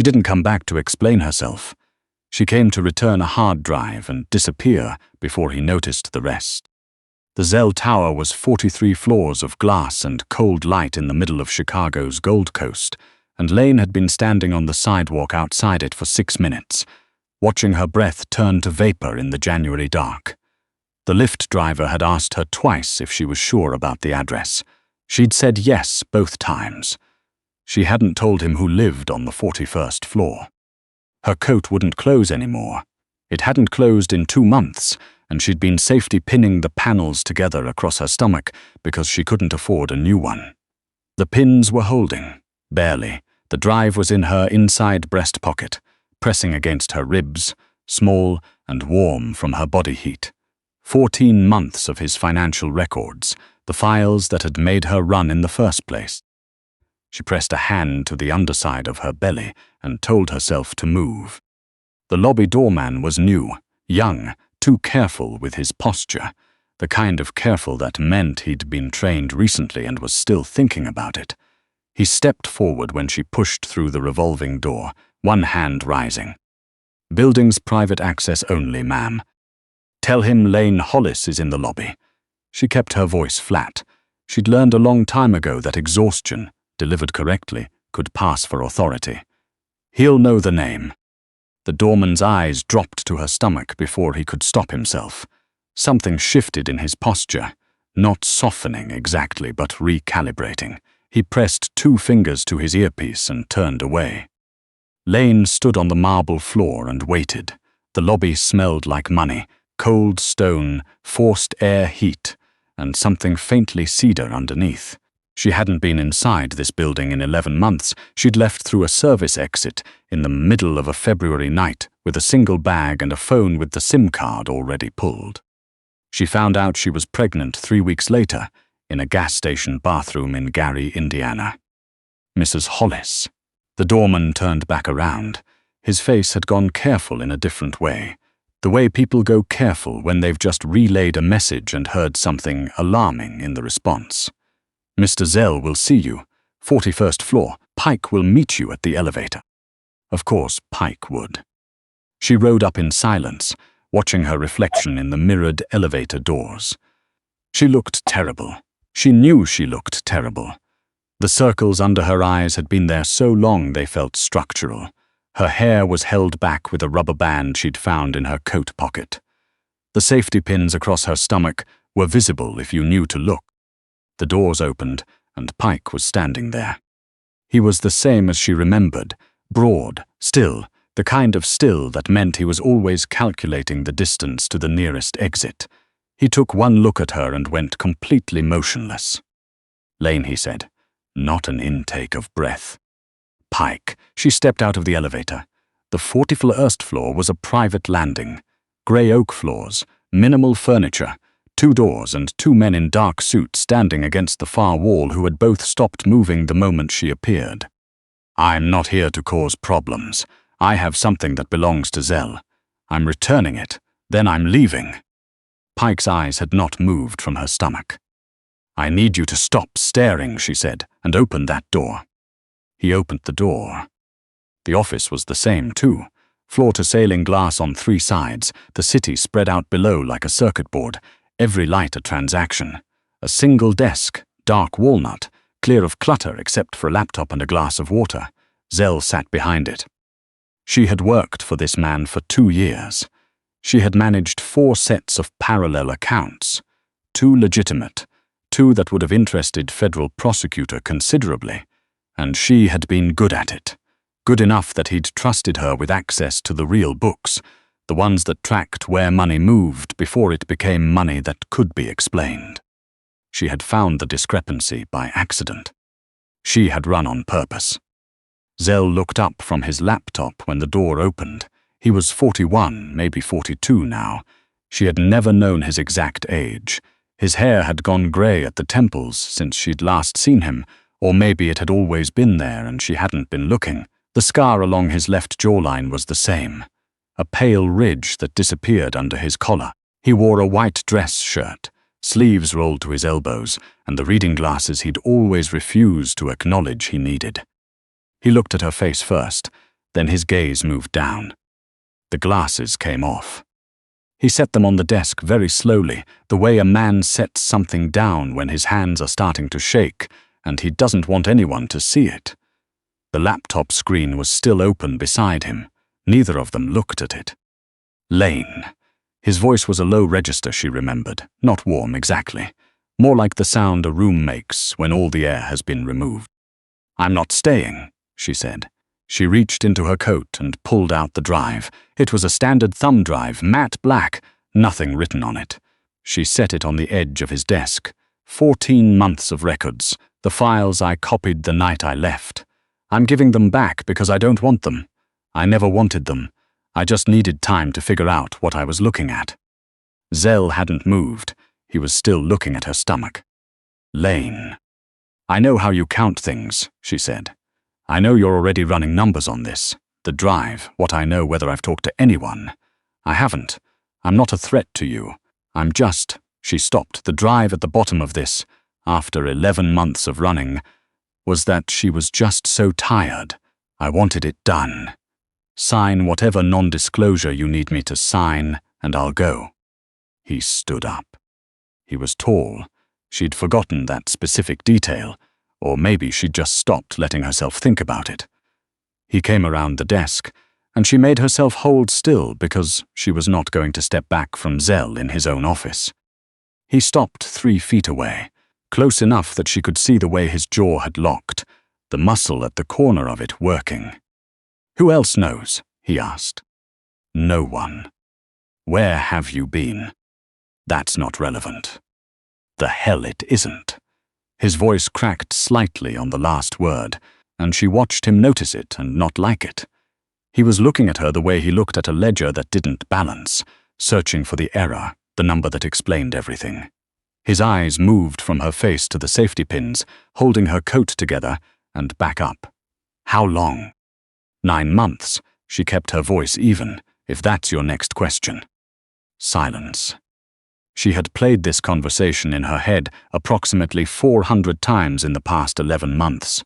She didn't come back to explain herself. She came to return a hard drive and disappear before he noticed the rest. The Zell Tower was 43 floors of glass and cold light in the middle of Chicago's Gold Coast, and Laine had been standing on the sidewalk outside it for 6 minutes, watching her breath turn to vapor in the January dark. The lift driver had asked her twice if she was sure about the address. She'd said yes both times. She hadn't told him who lived on the 41st floor. Her coat wouldn't close anymore. It hadn't closed in 2 months, and she'd been safety pinning the panels together across her stomach because she couldn't afford a new one. The pins were holding, barely. The drive was in her inside breast pocket, pressing against her ribs, small and warm from her body heat. 14 months of his financial records, the files that had made her run in the first place. She pressed a hand to the underside of her belly and told herself to move. The lobby doorman was new, young, too careful with his posture, the kind of careful that meant he'd been trained recently and was still thinking about it. He stepped forward when she pushed through the revolving door, one hand rising. "Building's private access only, ma'am. Tell him Laine Hollis is in the lobby." She kept her voice flat. She'd learned a long time ago that exhaustion, delivered correctly, could pass for authority. "He'll know the name." The doorman's eyes dropped to her stomach before he could stop himself. Something shifted in his posture, not softening exactly, but recalibrating. He pressed 2 fingers to his earpiece and turned away. Laine stood on the marble floor and waited. The lobby smelled like money, cold stone, forced air heat, and something faintly cedar underneath. She hadn't been inside this building in 11 months. She'd left through a service exit in the middle of a February night with a single bag and a phone with the SIM card already pulled. She found out she was pregnant 3 weeks later in a gas station bathroom in Gary, Indiana. Mrs. Hollis. The doorman turned back around. His face had gone careful in a different way. The way people go careful when they've just relayed a message and heard something alarming in the response. "Mr. Zell will see you. 41st floor. Pike will meet you at the elevator." Of course, Pike would. She rode up in silence, watching her reflection in the mirrored elevator doors. She looked terrible. She knew she looked terrible. The circles under her eyes had been there so long they felt structural. Her hair was held back with a rubber band she'd found in her coat pocket. The safety pins across her stomach were visible if you knew to look. The doors opened, and Pike was standing there. He was the same as she remembered, broad, still, the kind of still that meant he was always calculating the distance to the nearest exit. He took one look at her and went completely motionless. "Laine," he said, not an intake of breath. "Pike." She stepped out of the elevator. The 41st floor was a private landing. Grey oak floors, minimal furniture, 2 doors and 2 men in dark suits standing against the far wall who had both stopped moving the moment she appeared. "I'm not here to cause problems. I have something that belongs to Zell. I'm returning it, then I'm leaving." Pike's eyes had not moved from her stomach. "I need you to stop staring," she said, "and open that door." He opened the door. The office was the same, too. Floor-to-ceiling glass on 3 sides, the city spread out below like a circuit board, every light a transaction. A single desk, dark walnut, clear of clutter except for a laptop and a glass of water. Zell sat behind it. She had worked for this man for 2 years. She had managed 4 sets of parallel accounts, 2 legitimate, 2 that would have interested federal prosecutor considerably, and she had been good at it. Good enough that he'd trusted her with access to the real books, the ones that tracked where money moved before it became money that could be explained. She had found the discrepancy by accident. She had run on purpose. Zell looked up from his laptop when the door opened. He was 41, maybe 42 now. She had never known his exact age. His hair had gone grey at the temples since she'd last seen him, or maybe it had always been there and she hadn't been looking. The scar along his left jawline was the same, a pale ridge that disappeared under his collar. He wore a white dress shirt, sleeves rolled to his elbows, and the reading glasses he'd always refused to acknowledge he needed. He looked at her face first, Then his gaze moved down. The glasses came off. He set them on the desk very slowly, the way a man sets something down when his hands are starting to shake, and he doesn't want anyone to see it. The laptop screen was still open beside him. Neither of them looked at it. Laine. His voice was a low register, she remembered, not warm exactly. More like the sound a room makes when all the air has been removed. "I'm not staying," she said. She reached into her coat and pulled out the drive. It was a standard thumb drive, matte black, nothing written on it. She set it on the edge of his desk. 14 months of records, the files I copied the night I left. I'm giving them back because I don't want them. I never wanted them. I just needed time to figure out what I was looking at. Zell hadn't moved. He was still looking at her stomach. "Laine. I know how you count things," she said. "I know you're already running numbers on this. The drive, what I know whether I've talked to anyone. I haven't. I'm not a threat to you. I'm just—" She stopped. The drive at the bottom of this, after 11 months of running, was that she was just so tired. I wanted it done. "Sign whatever non-disclosure you need me to sign, and I'll go." He stood up. He was tall. She'd forgotten that specific detail, or maybe she'd just stopped letting herself think about it. He came around the desk, and she made herself hold still because she was not going to step back from Zell in his own office. He stopped 3 feet away, close enough that she could see the way his jaw had locked, the muscle at the corner of it working. "Who else knows?" he asked. "No one." "Where have you been?" "That's not relevant." "The hell it isn't." His voice cracked slightly on the last word, and she watched him notice it and not like it. He was looking at her the way he looked at a ledger that didn't balance, searching for the error, the number that explained everything. His eyes moved from her face to the safety pins, holding her coat together, and back up. "How long?" 9 months. She kept her voice even, if that's your next question. Silence. She had played this conversation in her head approximately 400 times in the past 11 months.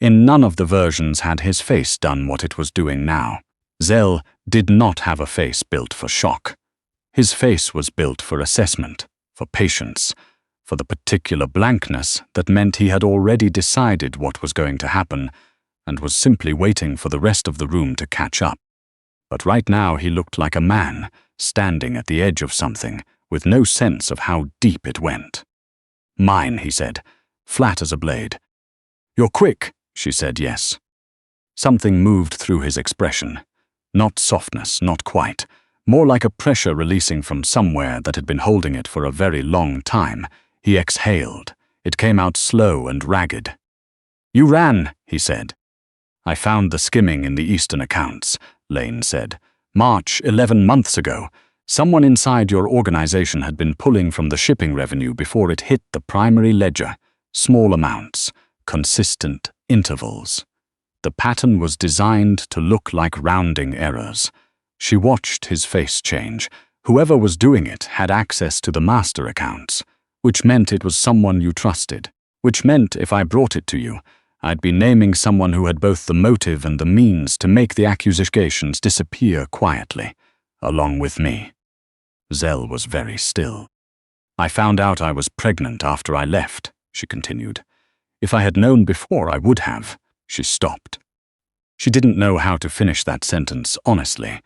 In none of the versions had his face done what it was doing now. Zell did not have a face built for shock. His face was built for assessment, for patience, for the particular blankness that meant he had already decided what was going to happen and was simply waiting for the rest of the room to catch up. But right now he looked like a man, standing at the edge of something, with no sense of how deep it went. "Mine," he said, flat as a blade. "You're quick," she said yes. Something moved through his expression. Not softness, not quite. More like a pressure releasing from somewhere that had been holding it for a very long time. He exhaled. It came out slow and ragged. "You ran," he said. "I found the skimming in the Eastern accounts," Laine said. "March 11 months ago. Someone inside your organization had been pulling from the shipping revenue before it hit the primary ledger. Small amounts, consistent intervals. The pattern was designed to look like rounding errors." She watched his face change. Whoever was doing it had access to the master accounts, which meant it was someone you trusted, which meant if I brought it to you, I'd be naming someone who had both the motive and the means to make the accusations disappear quietly, along with me. Zell was very still. "I found out I was pregnant after I left," she continued. "If I had known before, I would have." She stopped. She didn't know how to finish that sentence, honestly.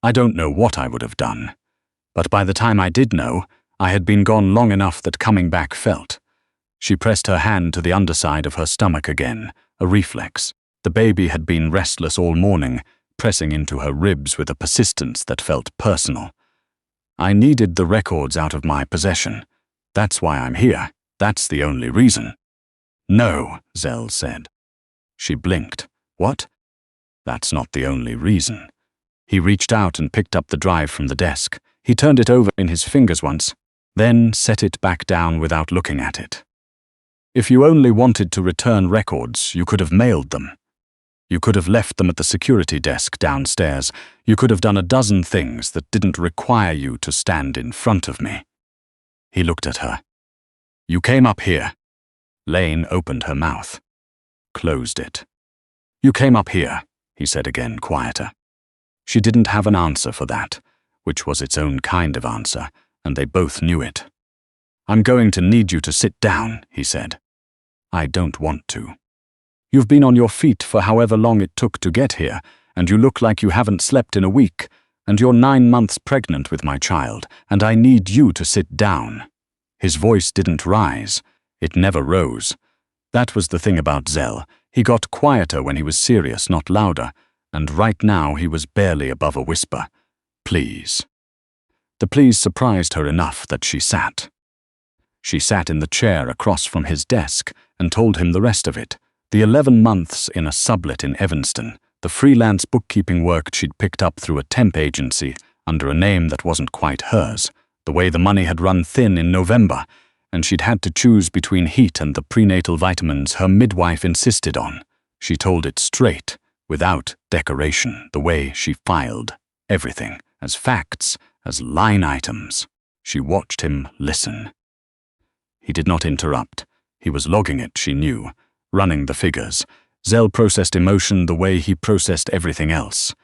"I don't know what I would have done. But by the time I did know, I had been gone long enough that coming back felt." She pressed her hand to the underside of her stomach again, a reflex. The baby had been restless all morning, pressing into her ribs with a persistence that felt personal. "I needed the records out of my possession. That's why I'm here. That's the only reason." "No," Zell said. She blinked. "What?" "That's not the only reason." He reached out and picked up the drive from the desk. He turned it over in his fingers once, then set it back down without looking at it. "If you only wanted to return records, you could have mailed them. You could have left them at the security desk downstairs. You could have done a dozen things that didn't require you to stand in front of me." He looked at her. "You came up here." Laine opened her mouth. Closed it. "You came up here. he said again, quieter. She didn't have an answer for that, which was its own kind of answer, and they both knew it. I'm going to need you to sit down, he said. I don't want to. You've been on your feet for however long it took to get here, and you look like you haven't slept in a week, and you're 9 months pregnant with my child, and I need you to sit down. His voice didn't rise. It never rose. That was the thing about Zell. He got quieter when he was serious, not louder, and right now he was barely above a whisper. Please. The please surprised her enough that she sat. She sat in the chair across from his desk and told him the rest of it. The 11 months in a sublet in Evanston, the freelance bookkeeping work she'd picked up through a temp agency under a name that wasn't quite hers, the way the money had run thin in November, and she'd had to choose between heat and the prenatal vitamins her midwife insisted on. She told it straight, without decoration, the way she filed everything, as facts, as line items. She watched him listen. He did not interrupt. He was logging it, she knew, running the figures. Zell processed emotion the way he processed everything else,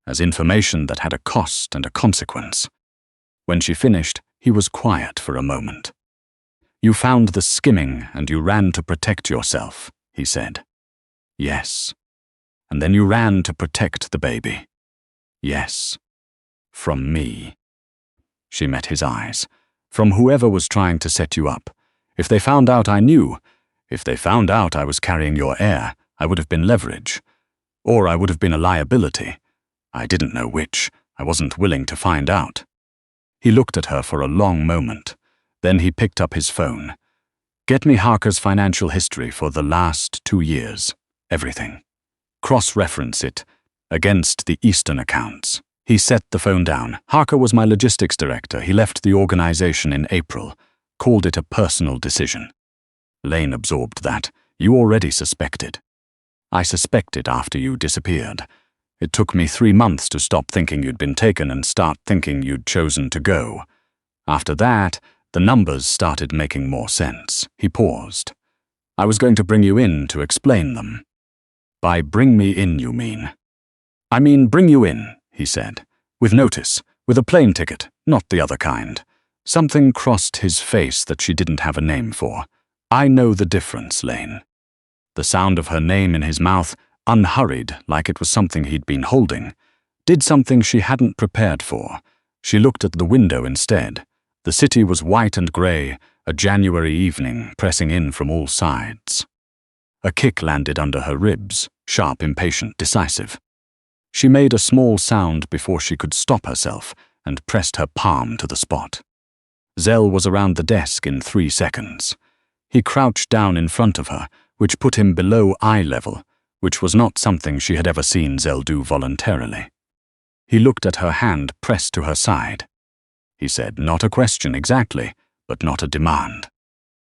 as information that had a cost and a consequence. When she finished, he was quiet for a moment. You found the skimming and you ran to protect yourself, he said. Yes. And then you ran to protect the baby. Yes. From me. She met his eyes. From whoever was trying to set you up. If they found out I knew, if they found out I was carrying your heir, I would have been leverage. Or I would have been a liability. I didn't know which. I wasn't willing to find out. He looked at her for a long moment. Then he picked up his phone. Get me Harker's financial history for the last 2 years. Everything. Cross-reference it against the Eastern accounts. He set the phone down. Harker was my logistics director. He left the organization in April. Called it a personal decision. Laine absorbed that. You already suspected. I suspected after you disappeared. It took me 3 months to stop thinking you'd been taken and start thinking you'd chosen to go. After that, the numbers started making more sense. He paused. I was going to bring you in to explain them. By bring me in, you mean? I mean bring you in, he said. With notice, with a plane ticket, not the other kind. Something crossed his face that she didn't have a name for. I know the difference, Laine. The sound of her name in his mouth, unhurried, like it was something he'd been holding, did something she hadn't prepared for. She looked at the window instead. The city was white and grey, a January evening pressing in from all sides. A kick landed under her ribs, sharp, impatient, decisive. She made a small sound before she could stop herself and pressed her palm to the spot. Zell was around the desk in 3 seconds. He crouched down in front of her, which put him below eye level, which was not something she had ever seen Zell do voluntarily. He looked at her hand pressed to her side. He said, not a question exactly, but not a demand.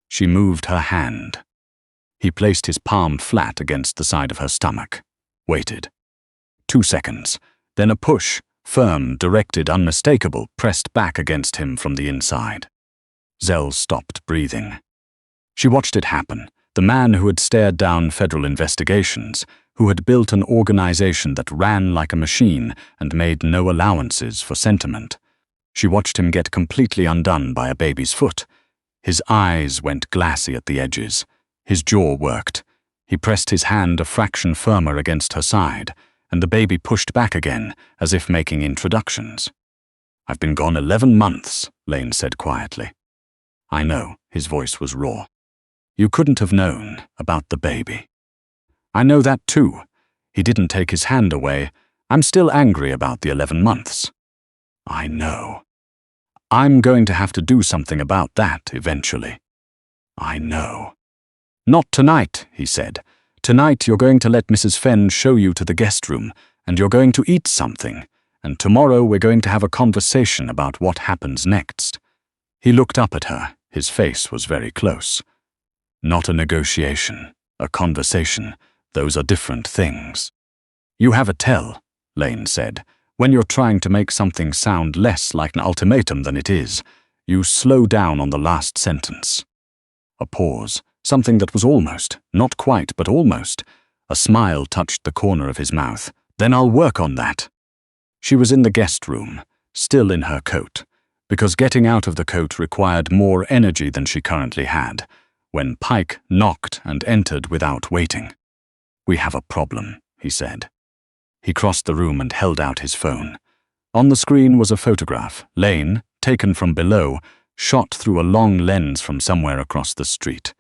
She moved her hand. He placed his palm flat against the side of her stomach. Waited. 2 seconds. Then a push, firm, directed, unmistakable, pressed back against him from the inside. Zell stopped breathing. She watched it happen. The man who had stared down federal investigations, who had built an organization that ran like a machine and made no allowances for sentiment. She watched him get completely undone by a baby's foot. His eyes went glassy at the edges. His jaw worked. He pressed his hand a fraction firmer against her side, and the baby pushed back again, as if making introductions. I've been gone 11 months, Laine said quietly. I know, his voice was raw. You couldn't have known about the baby. I know that too. He didn't take his hand away. I'm still angry about the 11 months. I know. I'm going to have to do something about that eventually. I know. Not tonight, he said. Tonight you're going to let Mrs. Fenn show you to the guest room, and you're going to eat something, and tomorrow we're going to have a conversation about what happens next. He looked up at her. His face was very close. Not a negotiation, a conversation. Those are different things. You have a tell, Laine said. When you're trying to make something sound less like an ultimatum than it is, you slow down on the last sentence. A pause, something that was almost, not quite, but almost. A smile touched the corner of his mouth, Then I'll work on that. She was in the guest room, still in her coat, because getting out of the coat required more energy than she currently had, when Pike knocked and entered without waiting. "We have a problem," he said. He crossed the room and held out his phone. On the screen was a photograph, Laine, taken from below, shot through a long lens from somewhere across the street.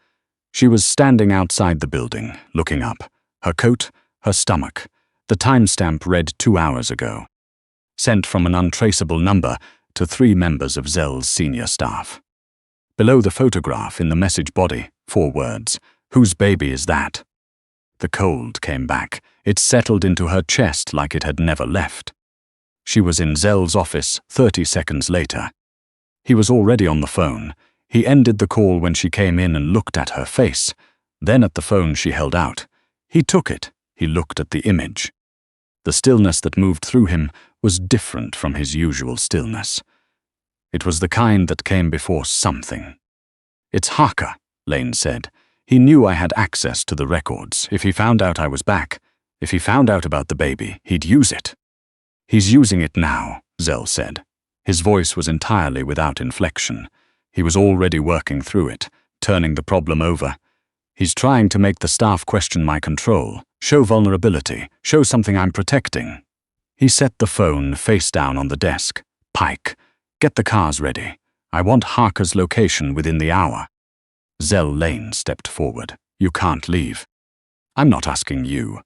She was standing outside the building, looking up, her coat, her stomach. The timestamp read 2 hours ago. Sent from an untraceable number to 3 members of Zell's senior staff. Below the photograph, in the message body, 4 words, "Whose baby is that?" The cold came back. It settled into her chest like it had never left. She was in Zell's office 30 seconds later. He was already on the phone. He ended the call when she came in and looked at her face, then at the phone she held out. He took it. He looked at the image. The stillness that moved through him was different from his usual stillness. It was the kind that came before something. "It's Harker," Laine said. "He knew I had access to the records. If he found out I was back, if he found out about the baby, he'd use it." "He's using it now," Zell said. His voice was entirely without inflection. He was already working through it, turning the problem over. "He's trying to make the staff question my control, show vulnerability, show something I'm protecting." He set the phone face down on the desk. "Pike, get the cars ready. I want Harker's location within the hour." Zell Laine stepped forward. "You can't leave." "I'm not asking you.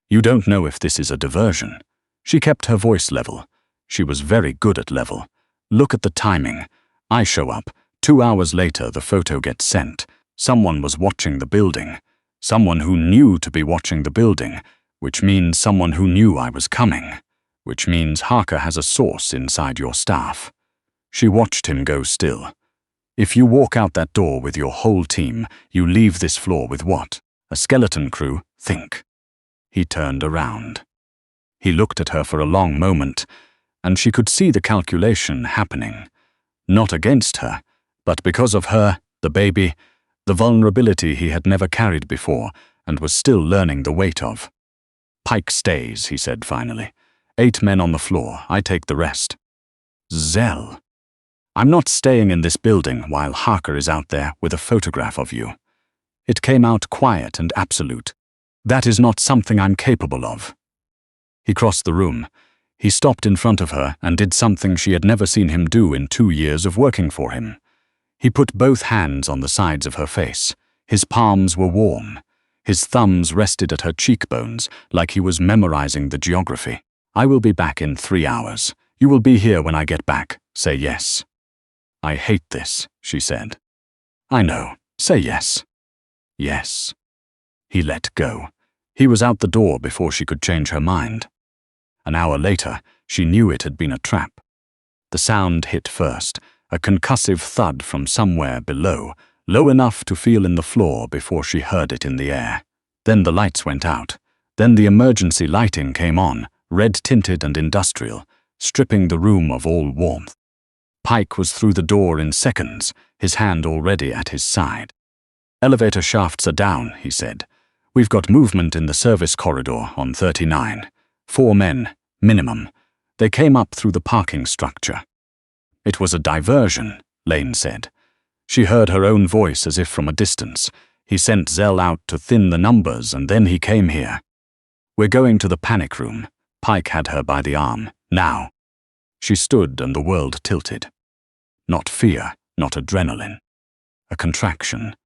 You don't know if this is a diversion." She kept her voice level. She was very good at level. "Look at the timing. I show up. 2 hours later, the photo gets sent. Someone was watching the building. Someone who knew to be watching the building, which means someone who knew I was coming, which means Harker has a source inside your staff." She watched him go still. "If you walk out that door with your whole team, you leave this floor with what? A skeleton crew? Think." He turned around. He looked at her for a long moment, and she could see the calculation happening. Not against her, but because of her, the baby, the vulnerability he had never carried before and was still learning the weight of. "Pike stays," he said finally. 8 men on the floor. I take the rest." "Zell, I'm not staying in this building while Harker is out there with a photograph of you." It came out quiet and absolute. "That is not something I'm capable of." He crossed the room. He stopped in front of her and did something she had never seen him do in 2 years of working for him. He put both hands on the sides of her face. His palms were warm. His thumbs rested at her cheekbones like he was memorizing the geography. "I will be back in 3 hours. You will be here when I get back. Say yes." "I hate this," she said. "I know. Say yes." "Yes." He let go. He was out the door before she could change her mind. An hour later, she knew it had been a trap. The sound hit first, a concussive thud from somewhere below, low enough to feel in the floor before she heard it in the air. Then the lights went out. Then the emergency lighting came on, red-tinted and industrial, stripping the room of all warmth. Pike was through the door in seconds, his hand already at his side. "Elevator shafts are down," he said. "We've got movement in the service corridor on 39. 4 men, minimum. They came up through the parking structure." "It was a diversion," Laine said. She heard her own voice as if from a distance. "He sent Zell out to thin the numbers, and then he came here." "We're going to the panic room." Pike had her by the arm. "Now." She stood and the world tilted. Not fear, not adrenaline. A contraction.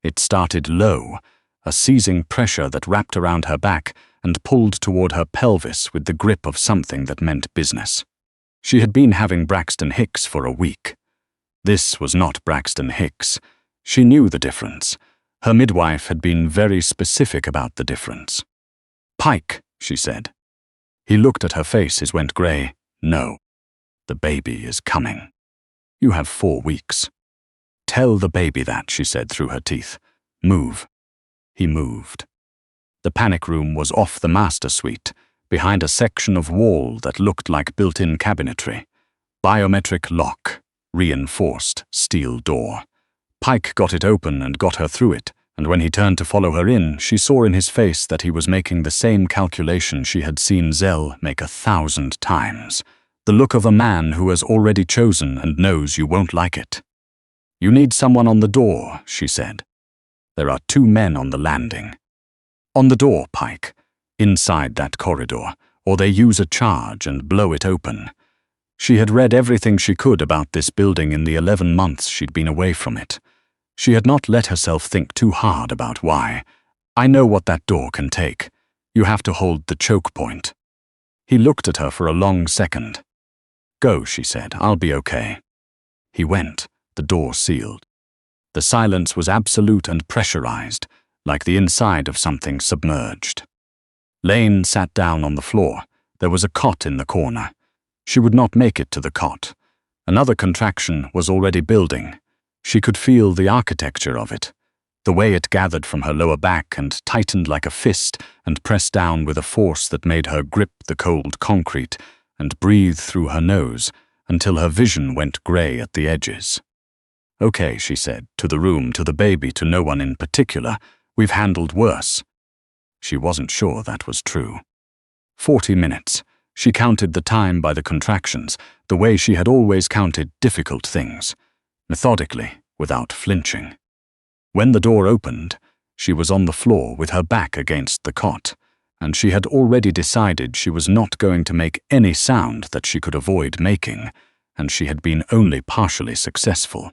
It started low, a seizing pressure that wrapped around her back and pulled toward her pelvis with the grip of something that meant business. She had been having Braxton Hicks for a week. This was not Braxton Hicks. She knew the difference. Her midwife had been very specific about the difference. "Pike," she said. He looked at her face, his went grey. "No. The baby is coming. You have 4 weeks. Tell the baby that," she said through her teeth. "Move." He moved. The panic room was off the master suite, behind a section of wall that looked like built-in cabinetry. Biometric lock, reinforced steel door. Pike got it open and got her through it and when he turned to follow her in, she saw in his face that he was making the same calculation she had seen Zell make 1,000 times. The look of a man who has already chosen and knows you won't like it. "You need someone on the door," she said. "There are 2 men on the landing." "On the door, Pike. Inside that corridor, or they use a charge and blow it open." She had read everything she could about this building in the 11 months she'd been away from it. She had not let herself think too hard about why. "I know what that door can take. You have to hold the choke point." He looked at her for a long second. "Go," she said. "I'll be okay." He went, the door sealed. The silence was absolute and pressurized, like the inside of something submerged. Laine sat down on the floor. There was a cot in the corner. She would not make it to the cot. Another contraction was already building. She could feel the architecture of it, the way it gathered from her lower back and tightened like a fist and pressed down with a force that made her grip the cold concrete and breathe through her nose until her vision went grey at the edges. "Okay," she said, "to the room, to the baby, to no one in particular. We've handled worse." She wasn't sure that was true. 40 minutes. She counted the time by the contractions, the way she had always counted difficult things, methodically, without flinching. When the door opened, she was on the floor with her back against the cot, and she had already decided she was not going to make any sound that she could avoid making, and she had been only partially successful.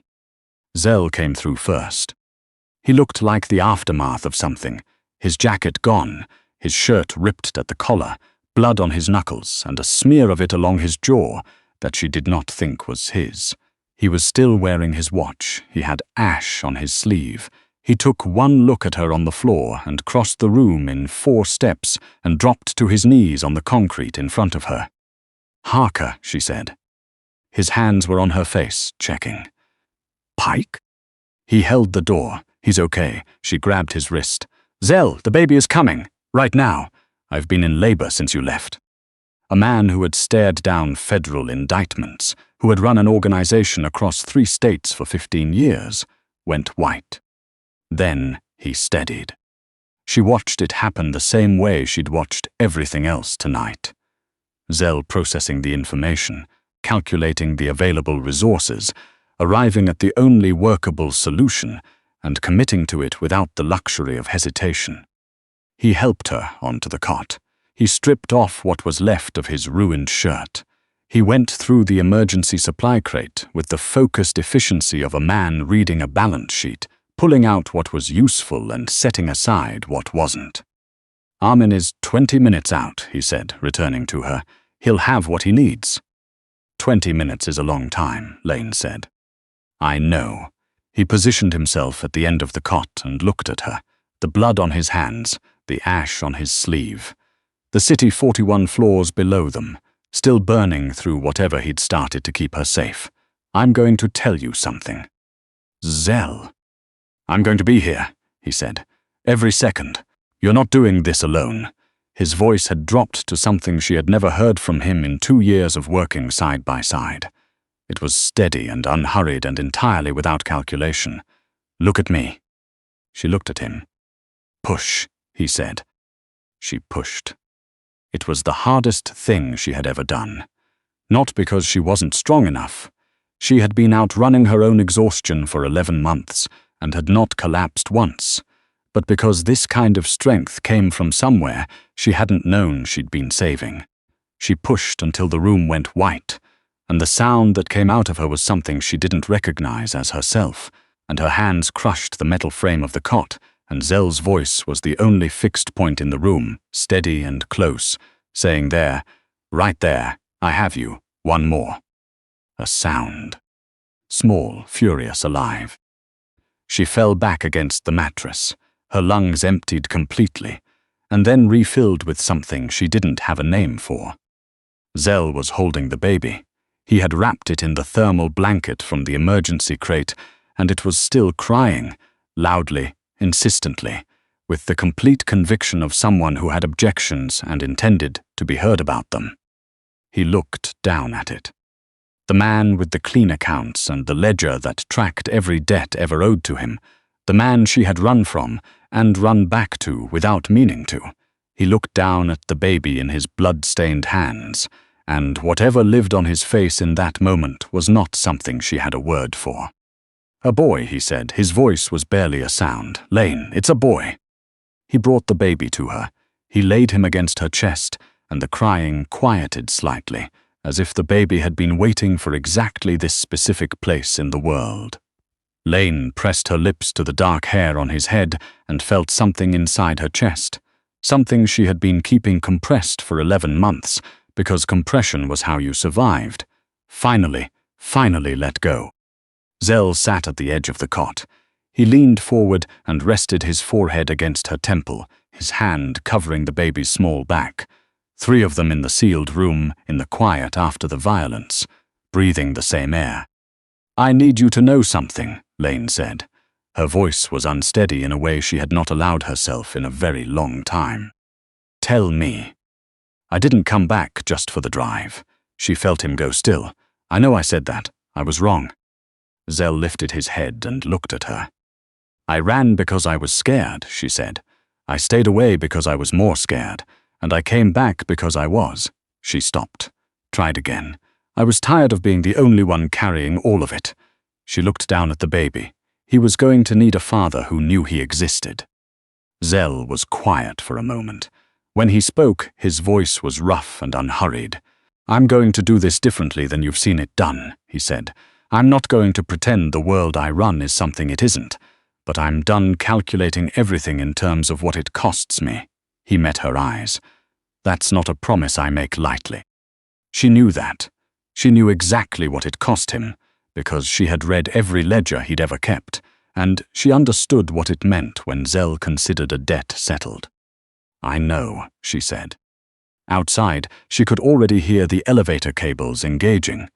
Zell came through first. He looked like the aftermath of something, his jacket gone, his shirt ripped at the collar, blood on his knuckles, and a smear of it along his jaw that she did not think was his. He was still wearing his watch. He had ash on his sleeve. He took one look at her on the floor and crossed the room in 4 steps and dropped to his knees on the concrete in front of her. "Harker," she said. His hands were on her face, checking. "Pike?" He held the door. "He's okay." She grabbed his wrist. "Zell, the baby is coming. Right now. I've been in labor since you left." A man who had stared down federal indictments, who had run an organization across 3 states for 15 years, went white. Then he steadied. She watched it happen the same way she'd watched everything else tonight. Zell processing the information, calculating the available resources, arriving at the only workable solution, and committing to it without the luxury of hesitation. He helped her onto the cot. He stripped off what was left of his ruined shirt. He went through the emergency supply crate with the focused efficiency of a man reading a balance sheet, pulling out what was useful and setting aside what wasn't. "Armin is 20 minutes out," he said, returning to her. "He'll have what he needs." 20 minutes is a long time, Laine said. "I know." He positioned himself at the end of the cot and looked at her, the blood on his hands, the ash on his sleeve. The city 41 floors below them, still burning through whatever he'd started to keep her safe. "I'm going to tell you something." "Zell." "I'm going to be here," he said. "Every second. You're not doing this alone." His voice had dropped to something she had never heard from him in 2 years of working side by side. It was steady and unhurried and entirely without calculation. "Look at me." She looked at him. "Push," he said. She pushed. It was the hardest thing she had ever done. Not because she wasn't strong enough. She had been outrunning her own exhaustion for 11 months and had not collapsed once, but because this kind of strength came from somewhere she hadn't known she'd been saving. She pushed until the room went white, and the sound that came out of her was something she didn't recognize as herself, and her hands crushed the metal frame of the cot, and Zell's voice was the only fixed point in the room, steady and close, saying there, "Right there, I have you, one more." A sound. Small, furious, alive. She fell back against the mattress, her lungs emptied completely, and then refilled with something she didn't have a name for. Zell was holding the baby. He had wrapped it in the thermal blanket from the emergency crate, and it was still crying, loudly, insistently, with the complete conviction of someone who had objections and intended to be heard about them. He looked down at it. The man with the clean accounts and the ledger that tracked every debt ever owed to him The man she had run from, and run back to without meaning to. He looked down at the baby in his blood-stained hands, and whatever lived on his face in that moment was not something she had a word for. "A boy," he said. His voice was barely a sound. "Laine, it's a boy." He brought the baby to her. He laid him against her chest, and the crying quieted slightly, as if the baby had been waiting for exactly this specific place in the world. Laine pressed her lips to the dark hair on his head and felt something inside her chest, something she had been keeping compressed for 11 months, because compression was how you survived. Finally let go. Zell sat at the edge of the cot. He leaned forward and rested his forehead against her temple, his hand covering the baby's small back. 3 of them in the sealed room, in the quiet after the violence, breathing the same air. "I need you to know something," Laine said. Her voice was unsteady in a way she had not allowed herself in a very long time. "Tell me." "I didn't come back just for the drive." She felt him go still. "I know I said that. I was wrong." Zell lifted his head and looked at her. "I ran because I was scared," she said. "I stayed away because I was more scared, and I came back because I was." She stopped. Tried again. "I was tired of being the only one carrying all of it." She looked down at the baby. He was going to need a father who knew he existed. Zell was quiet for a moment. When he spoke, his voice was rough and unhurried. "I'm going to do this differently than you've seen it done," he said. "I'm not going to pretend the world I run is something it isn't, but I'm done calculating everything in terms of what it costs me." He met her eyes. "That's not a promise I make lightly." She knew that. She knew exactly what it cost him, because she had read every ledger he'd ever kept, and she understood what it meant when Zell considered a debt settled. "I know," she said. Outside, she could already hear the elevator cables engaging.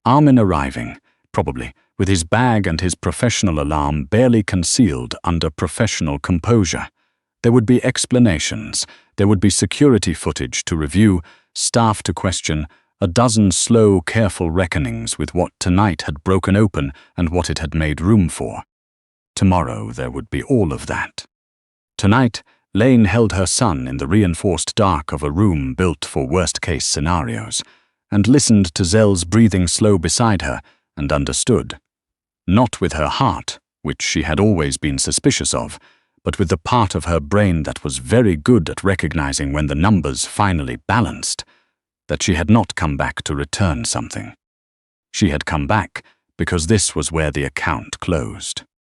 Armin arriving, probably, with his bag and his professional alarm barely concealed under professional composure. There would be explanations, there would be security footage to review, staff to question, a dozen slow, careful reckonings with what tonight had broken open and what it had made room for. Tomorrow there would be all of that. Tonight, Laine held her son in the reinforced dark of a room built for worst-case scenarios, and listened to Zell's breathing slow beside her, and understood. Not with her heart, which she had always been suspicious of, but with the part of her brain that was very good at recognizing when the numbers finally balanced, that she had not come back to return something. She had come back because this was where the account closed.